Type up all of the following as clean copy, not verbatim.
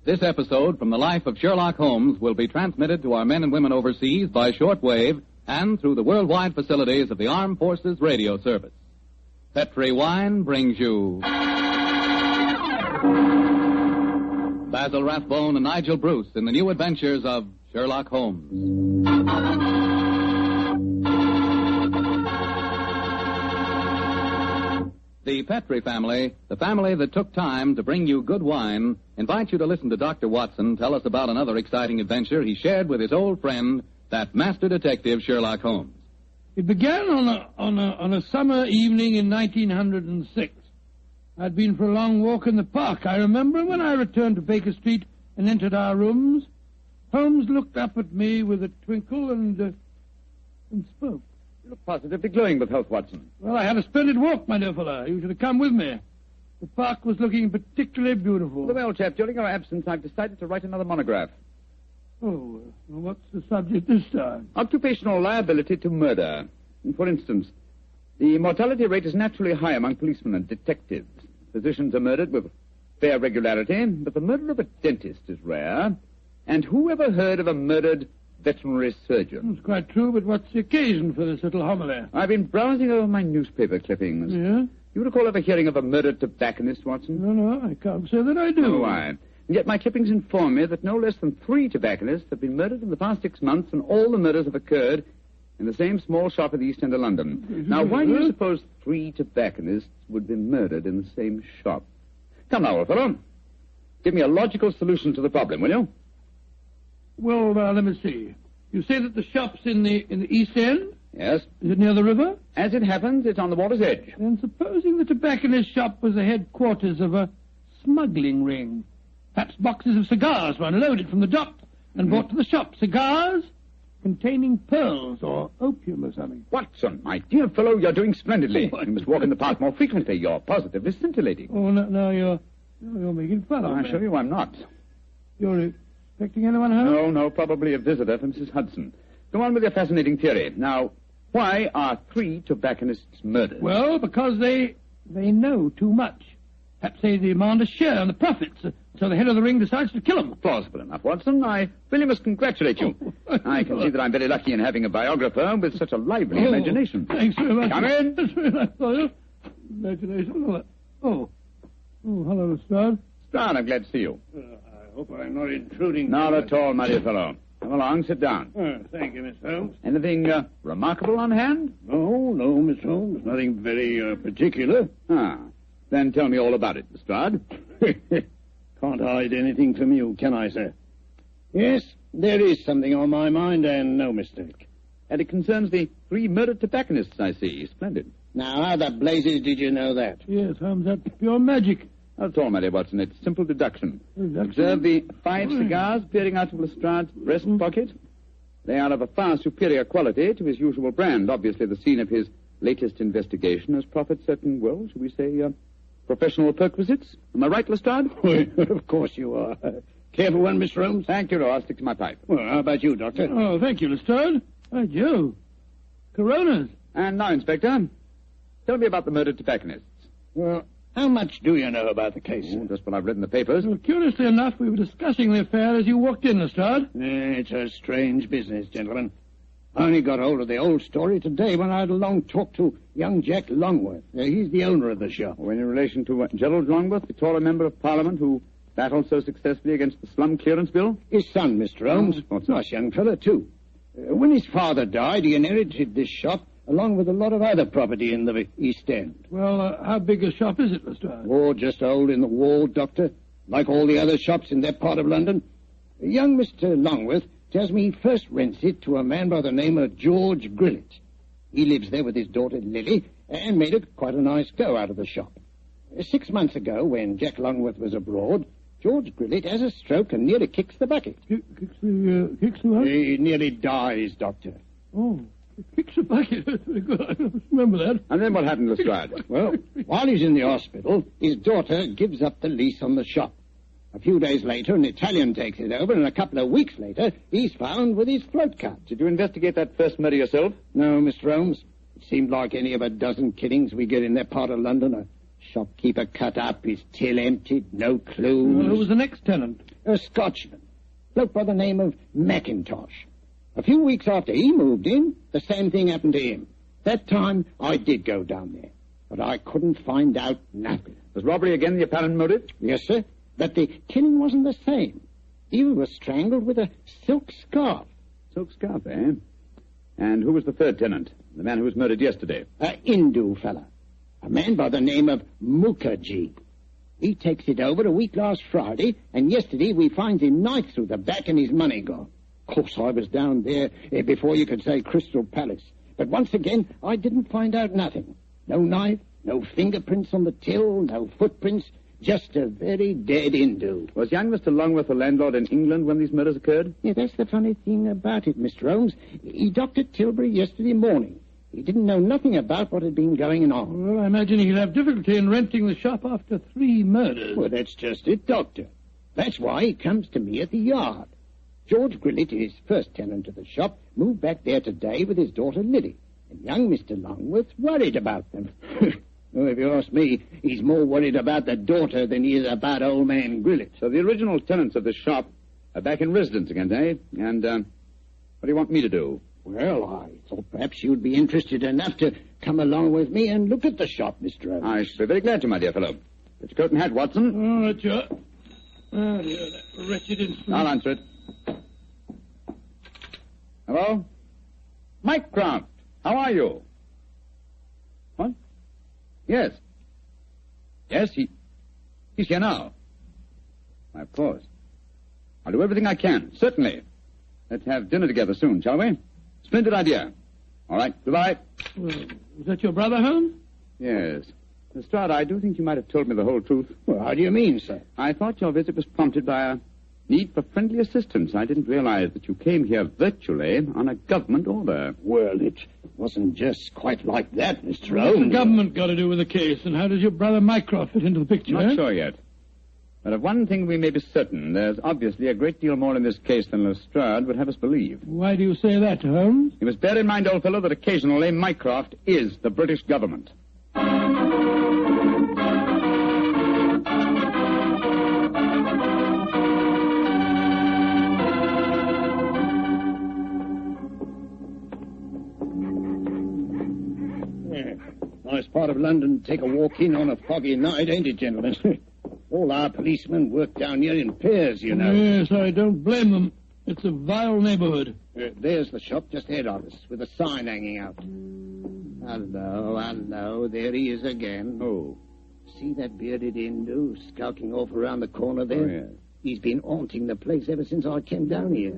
This episode from the life of Sherlock Holmes will be transmitted to our men and women overseas by shortwave and through the worldwide facilities of the Armed Forces Radio Service. Petri Wine brings you Basil Rathbone and Nigel Bruce in the new adventures of Sherlock Holmes. The Petri family, the family that took time to bring you good wine, invites you to listen to Dr. Watson tell us about another exciting adventure he shared with his old friend, that master detective Sherlock Holmes. It began on a summer evening in 1906. I'd been for a long walk in the park, I remember, when I returned to Baker Street and entered our rooms. Holmes looked up at me with a twinkle and spoke. You look positively glowing with health, Watson. Well, I had a splendid walk, my dear fellow. You should have come with me. The park was looking particularly beautiful. Well, chap, during your absence, I've decided to write another monograph. Oh, well, what's the subject this time? Occupational liability to murder. For instance, the mortality rate is naturally high among policemen and detectives. Physicians are murdered with fair regularity, but the murder of a dentist is rare. And who ever heard of a murdered veterinary surgeon? It's quite true, but what's the occasion for this little homily? I've been browsing over my newspaper clippings. Yeah? You recall ever hearing of a murdered tobacconist, Watson? No, I can't say that I do. Oh, why? And yet my clippings inform me that no less than 3 tobacconists have been murdered in the past 6 months, and all the murders have occurred in the same small shop at the east end of London. Now, why do you suppose 3 tobacconists would be murdered in the same shop? Come now, old fellow. Give me a logical solution to the problem, will you? Well, let me see. You say that the shop's in the East End? Yes. Is it near the river? As it happens, it's on the water's edge. And supposing the tobacconist shop was the headquarters of a smuggling ring. Perhaps boxes of cigars were unloaded from the dock and brought to the shop. Cigars containing pearls or opium or something. Watson, my dear fellow, you're doing splendidly. Oh, you must walk in the park more frequently. You're positively scintillating. Oh, no, you're making fun of me. I assure you I'm not. You're expecting anyone home? No, probably a visitor from Mrs. Hudson. Go on with your fascinating theory. Now, why are 3 tobacconists murdered? Well, because they know too much. Perhaps they demand a share in the profits, so the head of the ring decides to kill them. Plausible enough, Watson. I really must congratulate you. I can see that I'm very lucky in having a biographer with such a lively imagination. Thanks very much. Come in. That's very nice of you. Imagination. Oh, hello, Lestrade. Lestrade, I'm glad to see you. I hope I'm not intruding. Not at all, my dear fellow. Come along, sit down. Thank you, Miss Holmes. Anything remarkable on hand? No, Miss Holmes. Nothing very particular. Then tell me all about it, Lestrade. Can't hide anything from you, can I, sir? Yes, there is something on my mind, and no mistake. And it concerns the 3 murdered tobacconists, I see. Splendid. Now, how the blazes did you know that? Yes, Holmes, that's pure magic. Not at all, my dear Watson. It's simple deduction. Observe the 5 cigars peering out of Lestrade's breast pocket. They are of a far superior quality to his usual brand. Obviously, the scene of his latest investigation has proffered certain, well, shall we say, professional perquisites. Am I right, Lestrade? Of course you are. Careful one, Mr. Holmes. Thank you, no, I'll stick to my pipe. Well, how about you, Doctor? Oh, thank you, Lestrade. Right, you. Coronas. And now, Inspector, tell me about the murdered tobacconists. Well, how much do you know about the case, sir? Just what I've read in the papers. Well, curiously enough, we were discussing the affair as you walked in, Lestrade. It's a strange business, gentlemen. I only got hold of the old story today when I had a long talk to young Jack Longworth. He's the owner of the shop. Oh, in relation to Gerald Longworth, the taller member of Parliament who battled so successfully against the slum clearance bill? His son, Mr. Holmes. Nice young fellow, too. When his father died, he inherited this shop along with a lot of other property in the East End. Well, how big a shop is it, Lestrade? Oh, just a hole in the wall, Doctor, like all the other shops in that part of London. Young Mr. Longworth tells me he first rents it to a man by the name of George Grillet. He lives there with his daughter Lily and made it quite a nice go out of the shop. 6 months ago, when Jack Longworth was abroad, George Grillet has a stroke and nearly kicks the bucket. Kicks the what? He nearly dies, Doctor. Oh, kicks the bucket. That's very good. I remember that. And then what happened, Lestrade? Well, while he's in the hospital, his daughter gives up the lease on the shop. A few days later, an Italian takes it over, and a couple of weeks later, he's found with his float cart. Did you investigate that first murder yourself? No, Mr. Holmes. It seemed like any of a dozen killings we get in that part of London. A Shopkeeper cut up, his till emptied, no clues. Well, who was the next tenant? A Scotchman. Bloke by the name of Mackintosh. A few weeks after he moved in, the same thing happened to him. That time, I did go down there, but I couldn't find out nothing. Was robbery again the apparent motive? Yes, sir, but the killing wasn't the same. He was strangled with a silk scarf. Silk scarf, eh? And who was the third tenant? The man who was murdered yesterday? A Hindu fella. A man by the name of Mukherjee. He takes it over a week last Friday, and yesterday we finds him knife through the back and his money gone. Of course, I was down there before you could say Crystal Palace. But once again, I didn't find out nothing. No knife, no fingerprints on the till, no footprints, just a very dead Hindu. Was young Mr. Longworth the landlord in England when these murders occurred? Yeah, that's the funny thing about it, Mr. Holmes. He docked at Tilbury yesterday morning. He didn't know nothing about what had been going on. Well, I imagine he'll have difficulty in renting the shop after 3 murders. Well, that's just it, Doctor. That's why he comes to me at the yard. George Grillett, his first tenant of the shop, moved back there today with his daughter Lily. And young Mr. Longworth's worried about them. Well, if you ask me, he's more worried about the daughter than he is about old man Grillett. So the original tenants of the shop are back in residence again, eh? And, what do you want me to do? Well, I thought perhaps you'd be interested enough to come along with me and look at the shop, Mr. Holmes. I should be very glad to, my dear fellow. Get your coat and hat, Watson. Oh, that's your... Oh, dear, that wretched instrument. I'll answer it. Hello? Mycroft, how are you? What? Yes. Yes, he's here now. Why, of course. I'll do everything I can, certainly. Let's have dinner together soon, shall we? Splendid idea. All right, goodbye. Well, was that your brother, Holmes? Yes. Lestrade, I do think you might have told me the whole truth. Well, how do you mean, sir? I thought your visit was prompted by a need for friendly assistance. I didn't realize that you came here virtually on a government order. Well, it wasn't just quite like that, Mr. What's Holmes. the government got to do with the case, and how does your brother Mycroft fit into the picture? Not sure yet. But of one thing we may be certain. There's obviously a great deal more in this case than Lestrade would have us believe. Why do you say that, Holmes? You must bear in mind, old fellow, that occasionally Mycroft is the British government. Nice part of London to take a walk in on a foggy night, ain't it, gentlemen? All our policemen work down here in pairs, you know. Yes, I don't blame them. It's a vile neighborhood. There's the shop just ahead of us, with a sign hanging out. Hello, there he is again. Oh. See that bearded Hindu skulking off around the corner there? Oh, yes. He's been haunting the place ever since I came down here.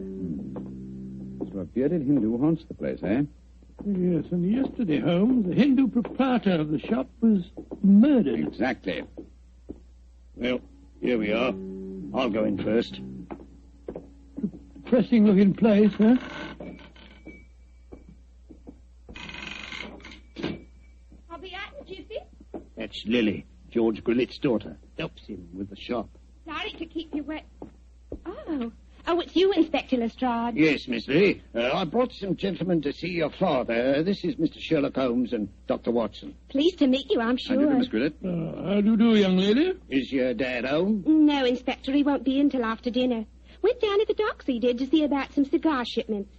So a bearded Hindu haunts the place, eh? Yes, and yesterday, Holmes, the Hindu proprietor of the shop was murdered. Exactly. Well, here we are. I'll go in first. Depressing-looking place, huh? I'll be out, Gypsy. That's Lily, George Grillett's daughter. Helps him with the shop. Sorry to keep you wet. Oh, it's you, Inspector Lestrade. Yes, Miss Lily. I brought some gentlemen to see your father. This is Mr. Sherlock Holmes and Dr. Watson. Pleased to meet you, I'm How do you sure. do, Miss Grillett? How do you do, young lady? Is your dad home? No, Inspector, he won't be in till after dinner. Went down at the docks, he did, to see about some cigar shipments.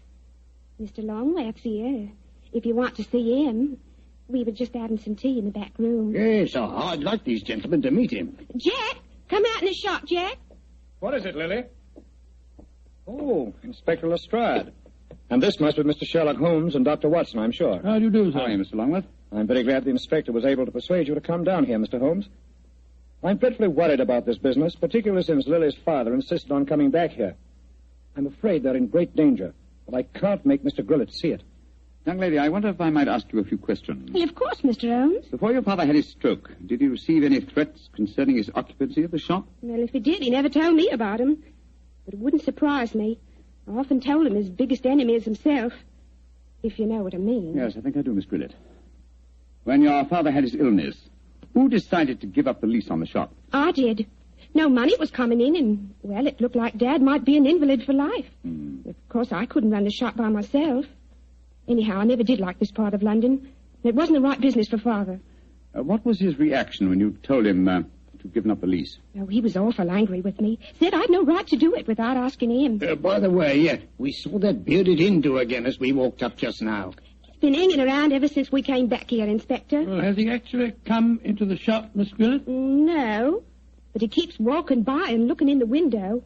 Mr. Longworth's here. If you want to see him, we were just having some tea in the back room. Yes, I'd like these gentlemen to meet him. Jack, come out in the shop, Jack. What is it, Lily? Oh, Inspector Lestrade. And this must be Mr. Sherlock Holmes and Dr. Watson, I'm sure. How do you do, sir? How are you, Mr. Longworth? I'm very glad the inspector was able to persuade you to come down here, Mr. Holmes. I'm dreadfully worried about this business, particularly since Lily's father insisted on coming back here. I'm afraid they're in great danger, but I can't make Mr. Grillett see it. Young lady, I wonder if I might ask you a few questions. Well, of course, Mr. Holmes. Before your father had his stroke, did you receive any threats concerning his occupancy of the shop? Well, if he did, he never told me about him. But it wouldn't surprise me. I often told him his biggest enemy is himself. If you know what I mean. Yes, I think I do, Miss Grillett. When your father had his illness, who decided to give up the lease on the shop? I did. No money was coming in, and, well, it looked like Dad might be an invalid for life. Of course, I couldn't run the shop by myself. Anyhow, I never did like this part of London. It wasn't the right business for Father. What was his reaction when you told him to given up the lease? Oh, he was awful angry with me. Said I'd no right to do it without asking him. By the way, we saw that bearded Hindu again as we walked up just now. He's been hanging around ever since we came back here, Inspector. Well, has he actually come into the shop, Miss Grillet? No, but he keeps walking by and looking in the window.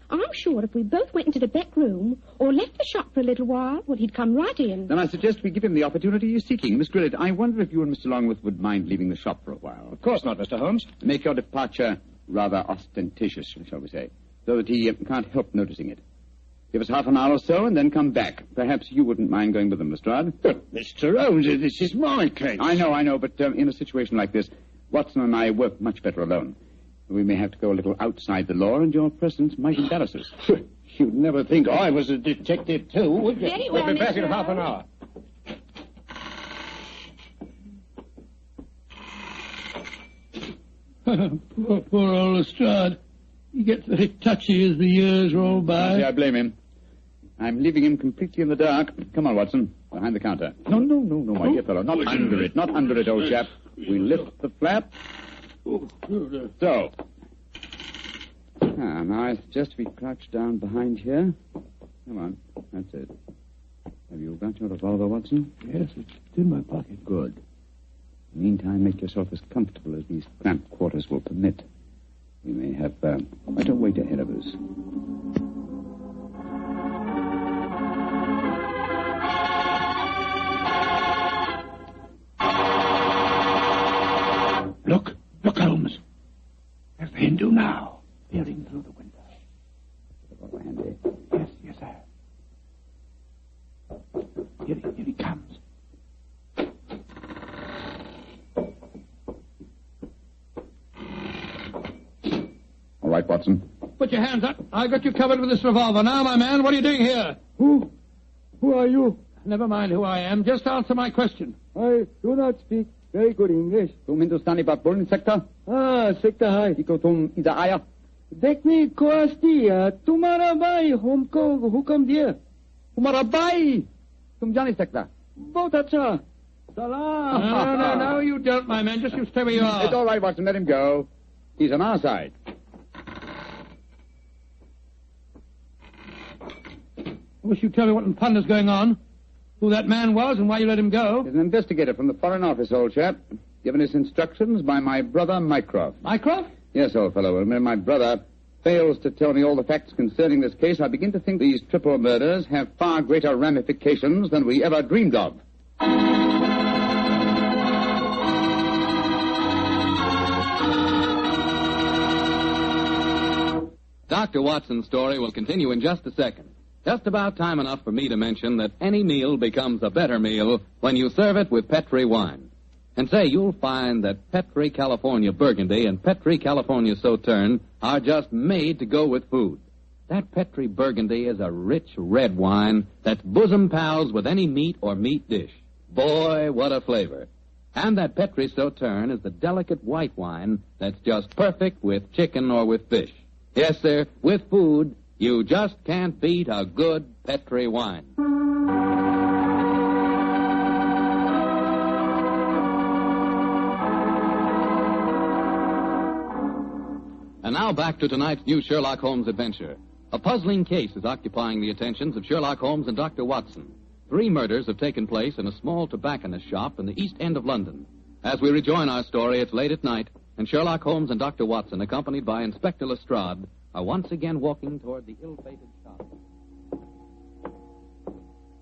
I'm sure if we both went into the back room or left the shop for a little while, well, he'd come right in. Then I suggest we give him the opportunity he's seeking. Miss Grillet, I wonder if you and Mr. Longworth would mind leaving the shop for a while. Of course not, Mr. Holmes. Make your departure rather ostentatious, shall we say, so that he can't help noticing it. Give us half an hour or so and then come back. Perhaps you wouldn't mind going with them, Lestrade. But, Mr. Holmes, this is my case. I know, but in a situation like this, Watson and I work much better alone. We may have to go a little outside the law, and your presence might embarrass us. You'd never think I was a detective, too, would you? Very well, We'll be back in Mr. half an hour. Poor old Lestrade. He gets very touchy as the years roll by. I blame him. I'm leaving him completely in the dark. Come on, Watson. Behind the counter. No, my dear fellow. Not under it, old chap. We lift the flap. So. Now I suggest we crouch down behind here. Come on. That's it. Have you got your revolver, Watson? Yes, it's in my pocket. Good. Meantime, make yourself as comfortable as these cramped quarters will permit. We may have quite a wait ahead of us. Look, Holmes. There's the Hindu now, peering through the window. Revolver handy. Yes, sir. Here he comes. All right, Watson. Put your hands up. I got you covered with this revolver. Now, my man, what are you doing here? Who are you? Never mind who I am. Just answer my question. I do not speak very good English. तुम हिंदुस्तानी बात बोल नहीं सकता? सकता है. Eco तुम इधर आया? देखने को आस्ती तुम्हारा भाई हमको हुक्म दिया. तुम्हारा भाई? तुम जा नहीं सकता? बहुत अच्छा. Salam. No, you don't, my man. Just you stay where you are. It's all right, Watson. Let him go. He's on our side. I wish you'd tell me what in thunder's going on. Who that man was and why you let him go. He's an investigator from the Foreign Office, old chap. Given his instructions by my brother, Mycroft. Mycroft? Yes, old fellow. When my brother fails to tell me all the facts concerning this case, I begin to think these triple murders have far greater ramifications than we ever dreamed of. Dr. Watson's story will continue in just a second. Just about time enough for me to mention that any meal becomes a better meal when you serve it with Petri wine. And say, you'll find that Petri California Burgundy and Petri California Sauterne are just made to go with food. That Petri Burgundy is a rich red wine that's bosom pals with any meat or meat dish. Boy, what a flavor. And that Petri Sauterne is the delicate white wine that's just perfect with chicken or with fish. Yes, sir, with food, you just can't beat a good Petri wine. And now back to tonight's new Sherlock Holmes adventure. A puzzling case is occupying the attentions of Sherlock Holmes and Dr. Watson. 3 murders have taken place in a small tobacconist shop in the East End of London. As we rejoin our story, it's late at night, and Sherlock Holmes and Dr. Watson, accompanied by Inspector Lestrade, are once again walking toward the ill-fated shop.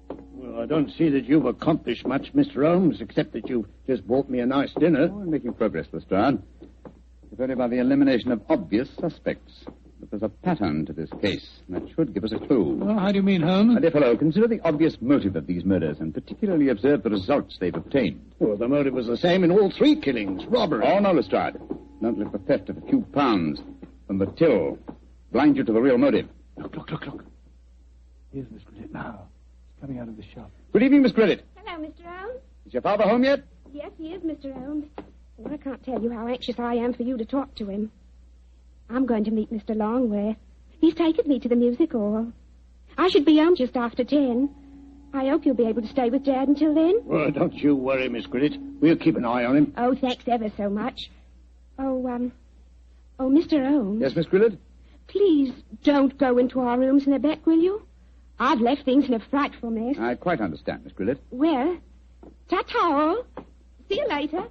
Well, I don't see that you've accomplished much, Mr. Holmes, except that you've just bought me a nice dinner. We're making progress, Lestrade. If only by the elimination of obvious suspects. But there's a pattern to this case that should give us a clue. Well, how do you mean, Holmes? My dear fellow, consider the obvious motive of these murders, and particularly observe the results they've obtained. Well, the motive was the same in all 3 killings, robbery. Oh, no, Lestrade. Don't let the theft of a few pounds from the till blind you to the real motive. Look. Here's Miss Grillet now. She's coming out of the shop. Good evening, Miss Grillet. Hello, Mr. Holmes. Is your father home yet? Yes, he is, Mr. Holmes. Well, I can't tell you how anxious I am for you to talk to him. I'm going to meet Mr. Longworth. He's taken me to the music hall. I should be home just after 10. I hope you'll be able to stay with Dad until then. Well, don't you worry, Miss Grillet. We'll keep an eye on him. Oh, thanks ever so much. Mr. Holmes. Yes, Miss Grillet? Please don't go into our rooms in the back, will you? I've left things in a frightful mess. I quite understand, Miss Grillet. Well, ta-ta all. See you later.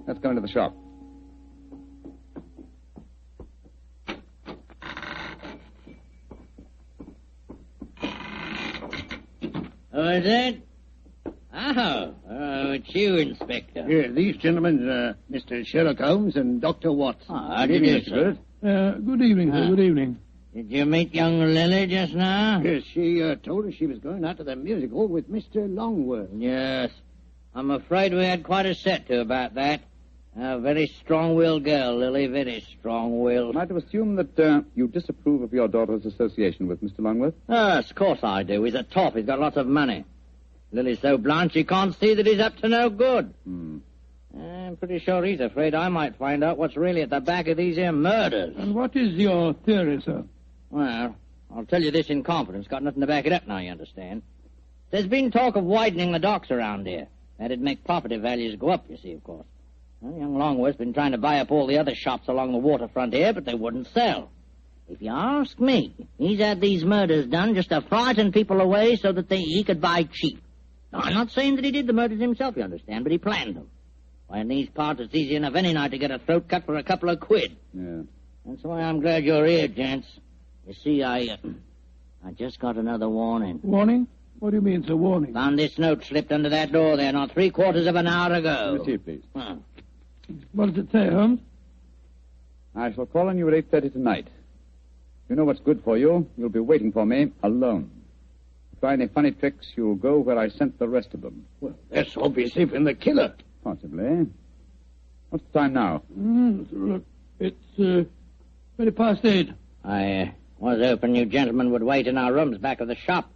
Let's go into the shop. Who is it? Oh, it's you, Inspector. Here, these gentlemen, Mr. Sherlock Holmes and Dr. Watson. Oh, how do you do, sir? Good evening, sir. Good evening. Did you meet young Lily just now? Yes, she told us she was going out to the music hall with Mr. Longworth. Yes. I'm afraid we had quite a set to about that. A very strong-willed girl, Lily, very strong-willed. Am I to assume that you disapprove of your daughter's association with Mr. Longworth? Yes, of course I do. He's a top. He's got lots of money. Lily's so blind she can't see that he's up to no good. I'm pretty sure he's afraid I might find out what's really at the back of these here murders. And what is your theory, sir? Well, I'll tell you this in confidence. Got nothing to back it up now, you understand. There's been talk of widening the docks around here. That'd make property values go up, you see, of course. Well, young Longworth's been trying to buy up all the other shops along the waterfront here, but they wouldn't sell. If you ask me, he's had these murders done just to frighten people away so that he could buy cheap. Now, I'm not saying that he did the murders himself, you understand, but he planned them. Why, in these parts, it's easy enough any night to get a throat cut for a couple of quid. Yeah. That's why I'm glad you're here, gents. You see, I just got another warning. Warning? What do you mean, sir, warning? Found this note slipped under that door there not 3/4 of an hour ago. Receive, please. What does it say, Holmes? I shall call on you at 8:30 tonight. If you know what's good for you, you'll be waiting for me alone. If you try any funny tricks, you'll go where I sent the rest of them. Well, that's obviously from the killer. Possibly. What's the time now? Look, it's 8:20. I was hoping you gentlemen would wait in our rooms back of the shop.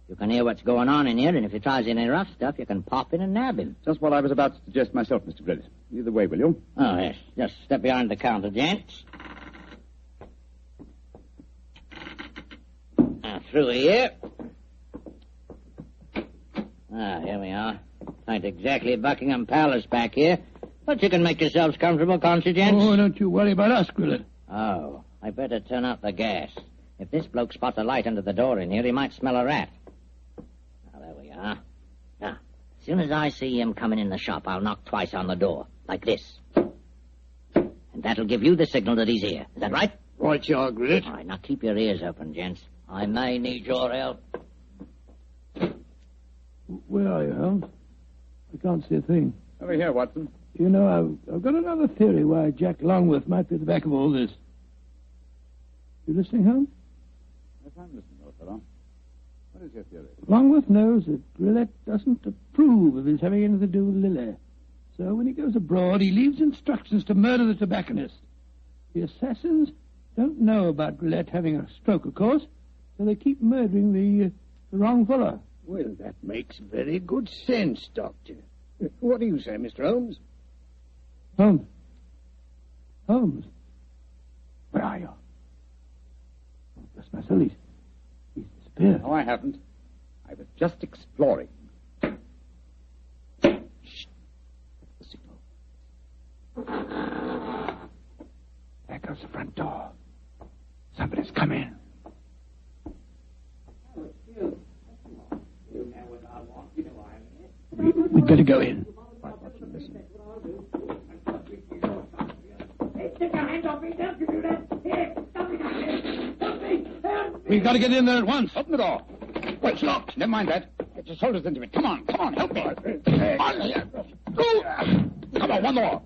You can hear what's going on in here, and if he tries any rough stuff, you can pop in and nab him. Just what I was about to suggest myself, Mr. Grillet. Either way, will you? Oh, yes. Just step behind the counter, gents. Now, through here. Here we are. Ain't exactly Buckingham Palace back here, but you can make yourselves comfortable, can't you, gents? Oh, don't you worry about us, Grillet. Oh, I better turn out the gas. If this bloke spots a light under the door in here, he might smell a rat. Now, there we are. Now, as soon as I see him coming in the shop, I'll knock twice on the door, like this. And that'll give you the signal that he's here. Is that right? Right, you are, Grillet. All right, now keep your ears open, gents. I may need your help. Where are you, Holmes? I can't see a thing. Over here, Watson. You know, I've got another theory why Jack Longworth might be at the back of all this. You listening, Holmes? Yes, I'm listening, old fellow. What is your theory? Longworth knows that Grillet doesn't approve of his having anything to do with Lily. So when he goes abroad, he leaves instructions to murder the tobacconist. The assassins don't know about Grillet having a stroke, of course, so they keep murdering the wrong fellow. Well, that makes very good sense, Doctor. What do you say, Mr. Holmes? Holmes? Holmes? Where are you? Oh, bless my soul, he's disappeared. No, I haven't. I was just exploring. Shh. The signal. There goes the front door. Somebody's come in. We'd better go in. Right, Watson, listen. We've got to get in there at once. Open the door. Well, it's locked. Never mind that. Get your shoulders into it. Come on, help me. Come on, one more.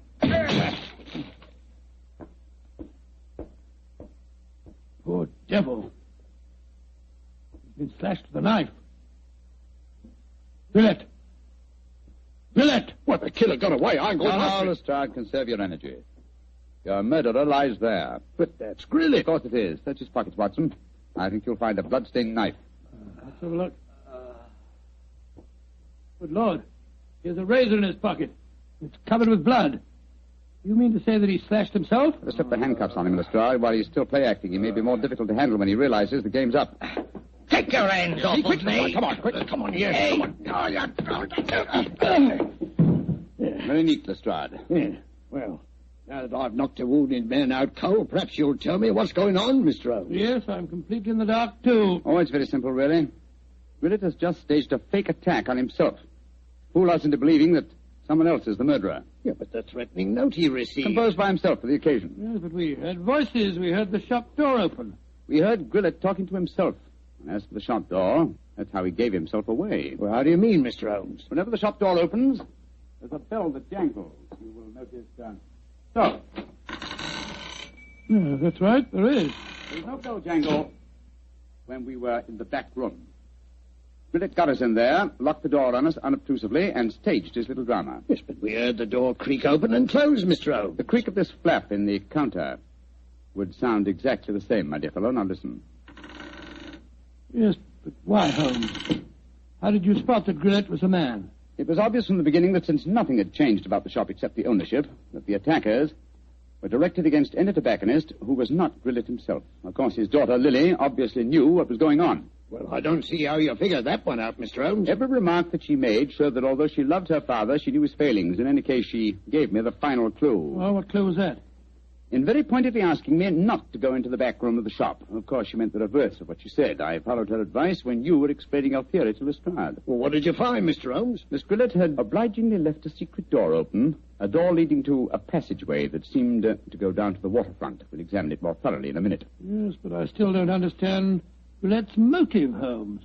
Poor devil. He's been slashed with a knife. Grillet! Grillet! What, the killer got away? I'm going No, Lestrade, conserve your energy. Your murderer lies there. But that's Grillet. Of course it is. Search his pockets, Watson. I think you'll find a blood-stained knife. Let's have a look. Good Lord. He has a razor in his pocket. It's covered with blood. You mean to say that he slashed himself? Slip the handcuffs on him, Lestrade. While he's still play-acting, he may be more difficult to handle when he realizes the game's up. Take your hands off of me. Come on, quick. Come on, yes. Hey. Come on. Very neat, Lestrade. Yeah. Well, now that I've knocked a wounded man out cold, perhaps you'll tell me what's going on, Mr. Holmes. Yes, I'm completely in the dark, too. Oh, it's very simple, really. Willett has just staged a fake attack on himself. Fool us into believing that someone else is the murderer. Yeah, but the threatening note he received... Composed by himself for the occasion. Yes, but we heard voices. We heard the shop door open. We heard Grillett talking to himself. And as for the shop door, that's how he gave himself away. Well, how do you mean, Mr. Holmes? Whenever the shop door opens, there's a bell that jangles. You will notice... So, Yeah, that's right, there is. there was no bell jangle when we were in the back room. Grillett got us in there, locked the door on us unobtrusively, and staged his little drama. Yes, but we heard the door creak open and close, Mr. Holmes. The creak of this flap in the counter would sound exactly the same, my dear fellow. Now listen. Yes, but why, Holmes? How did you spot that Grillett was a man? It was obvious from the beginning that since nothing had changed about the shop except the ownership, that the attackers were directed against any tobacconist who was not Grillett himself. Of course, his daughter, Lily, obviously knew what was going on. Well, I don't see how you figured that one out, Mr. Holmes. Every remark that she made showed that although she loved her father, she knew his failings. In any case, she gave me the final clue. Well, what clue was that? In very pointedly asking me not to go into the back room of the shop. Of course, she meant the reverse of what she said. I followed her advice when you were explaining your theory to Lestrade. Well, what did you find, Mr. Holmes? Miss Grillett had obligingly left a secret door open, a door leading to a passageway that seemed to go down to the waterfront. We'll examine it more thoroughly in a minute. Yes, but I still don't understand Grillett's motive, Holmes.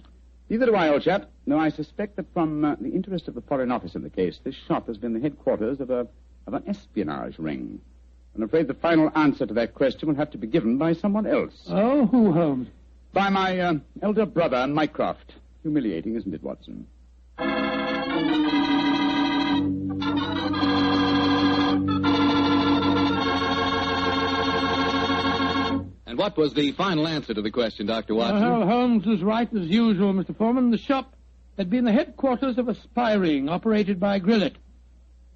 Neither do I, old chap. No, I suspect that from the interest of the Foreign Office in the case, this shop has been the headquarters of an espionage ring. I'm afraid the final answer to that question will have to be given by someone else. Oh, who, Holmes? By my elder brother, Mycroft. Humiliating, isn't it, Watson? And what was the final answer to the question, Dr. Watson? Well, Holmes was right as usual, Mr. Foreman. The shop had been the headquarters of a spy ring operated by Grillett.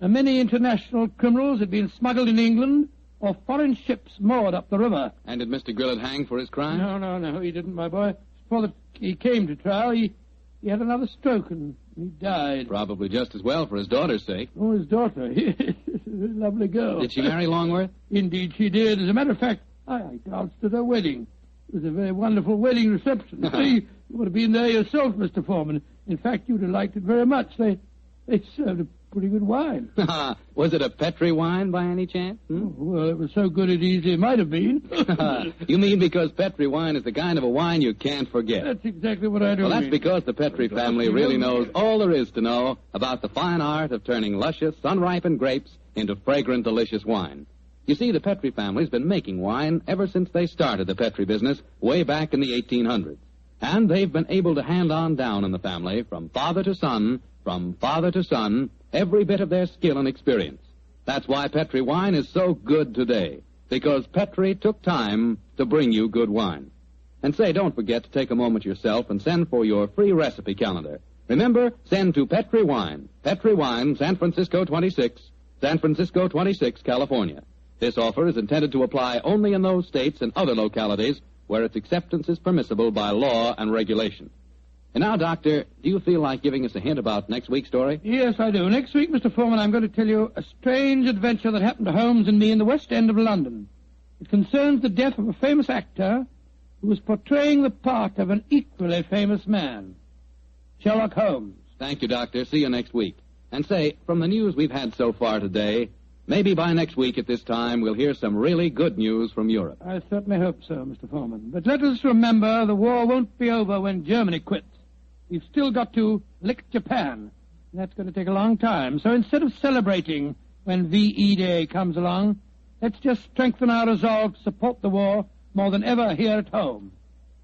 Many international criminals had been smuggled in England or foreign ships moored up the river. And did Mr. Grillett hang for his crime? No, he didn't, my boy. Before he came to trial, he had another stroke and he died. Probably just as well for his daughter's sake. Oh, his daughter. Lovely girl. Did she marry Longworth? Indeed she did. As a matter of fact, I danced at her wedding. It was a very wonderful wedding reception. You would have been there yourself, Mr. Foreman. In fact, you'd have liked it very much. They served a pretty good wine. Was it a Petri wine by any chance? Oh, well, it was so good it easily might have been. You mean because Petri wine is the kind of a wine you can't forget? That's exactly what I do. Well, that's because the Petri family really knows all there is to know about the fine art of turning luscious, sun-ripened grapes into fragrant, delicious wine. You see, the Petri family's been making wine ever since they started the Petri business way back in the 1800s. And they've been able to hand on down in the family from father to son, every bit of their skill and experience. That's why Petri wine is so good today, because Petri took time to bring you good wine. And say, don't forget to take a moment yourself and send for your free recipe calendar. Remember, send to Petri Wine, San Francisco 26, California. This offer is intended to apply only in those states and other localities where its acceptance is permissible by law and regulation. And now, Doctor, do you feel like giving us a hint about next week's story? Yes, I do. Next week, Mr. Foreman, I'm going to tell you a strange adventure that happened to Holmes and me in the West End of London. It concerns the death of a famous actor who was portraying the part of an equally famous man, Sherlock Holmes. Thank you, Doctor. See you next week. And say, from the news we've had so far today, maybe by next week at this time we'll hear some really good news from Europe. I certainly hope so, Mr. Foreman. But let us remember the war won't be over when Germany quits. We've still got to lick Japan. That's going to take a long time. So instead of celebrating when VE Day comes along, let's just strengthen our resolve to support the war more than ever here at home.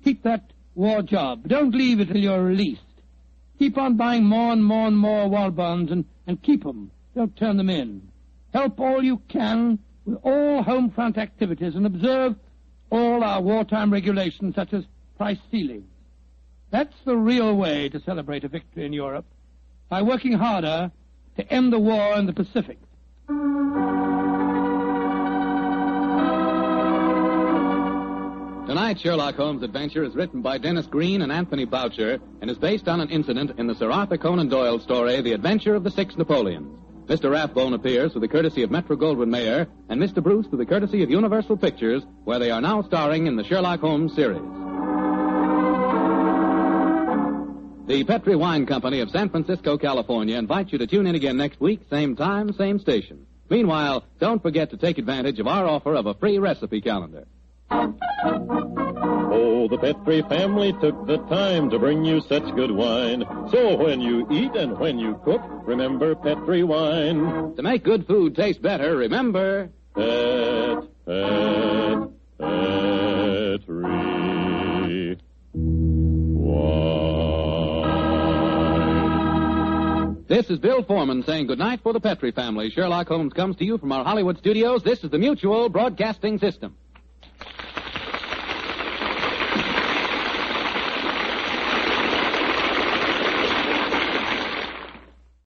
Keep that war job. Don't leave it till you're released. Keep on buying more and more and more war bonds and keep them. Don't turn them in. Help all you can with all home front activities and observe all our wartime regulations such as price ceilings. That's the real way to celebrate a victory in Europe, by working harder to end the war in the Pacific. Tonight's Sherlock Holmes adventure is written by Dennis Green and Anthony Boucher and is based on an incident in the Sir Arthur Conan Doyle story, The Adventure of the Six Napoleons. Mr. Rathbone appears through the courtesy of Metro-Goldwyn-Mayer and Mr. Bruce through the courtesy of Universal Pictures, where they are now starring in the Sherlock Holmes series. The Petri Wine Company of San Francisco, California invites you to tune in again next week, same time, same station. Meanwhile, don't forget to take advantage of our offer of a free recipe calendar. Oh, the Petri family took the time to bring you such good wine. So when you eat and when you cook, remember Petri wine. To make good food taste better, remember... Petri wine. This is Bill Foreman saying goodnight for the Petri family. Sherlock Holmes comes to you from our Hollywood studios. This is the Mutual Broadcasting System.